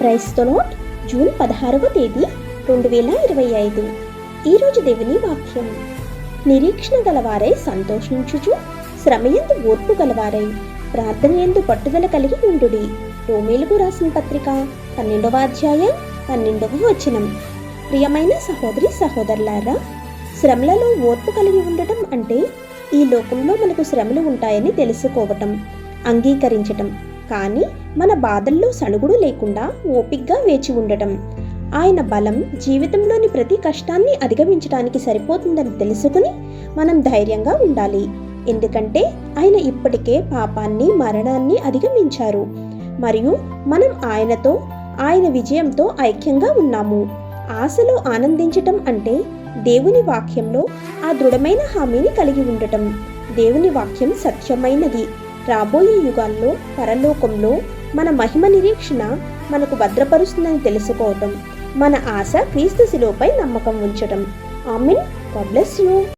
Price the lord. June 16వ తేదీ 2025. ఈరోజు దేవుని వాక్యం. నిరీక్షణ గలవారై సంతోషించుచు, శ్రమయందు ఓర్పు గలవారై, ప్రార్థనయందు పట్టుదల కలిగి ఉండుడి. రోమీయులకు రాసిన పత్రిక 12వ అధ్యాయం 12వ వచనం. ప్రియమైన సహోదరి సహోదరులారా, శ్రమలలో ఓర్పు కలిగి ఉండటం అంటే ఈ లోకంలో మనకు శ్రమలు ఉంటాయని తెలుసుకోవటం, అంగీకరించటం, కానీ మన బాధల్లో సణుగుడు లేకుండా ఓపిగ్గా వేచి ఉండటం. ఆయన బలం జీవితంలోని ప్రతి కష్టాన్ని అధిగమించడానికి సరిపోతుందని తెలుసుకుని మనం ధైర్యంగా ఉండాలి. ఎందుకంటే ఆయన ఇప్పటికే పాపాన్ని, మరణాన్ని అధిగమించారు మరియు మనం ఆయనతో, ఆయన విజయంతో ఐక్యంగా ఉన్నాము. ఆశలో ఆనందించటం అంటే దేవుని వాక్యంలో ఆ దృఢమైన హామీని కలిగి ఉండటం. దేవుని వాక్యం సత్యమైనది. రాబోయే యుగాల్లో పరలోకంలో మన మహిమ నిరీక్షణ మనకు భద్రపరుస్తుందని తెలుసుకోవటం. మన ఆశ క్రీస్తు శిలువపై నమ్మకం ఉంచటం. ఆమేన్. God bless you.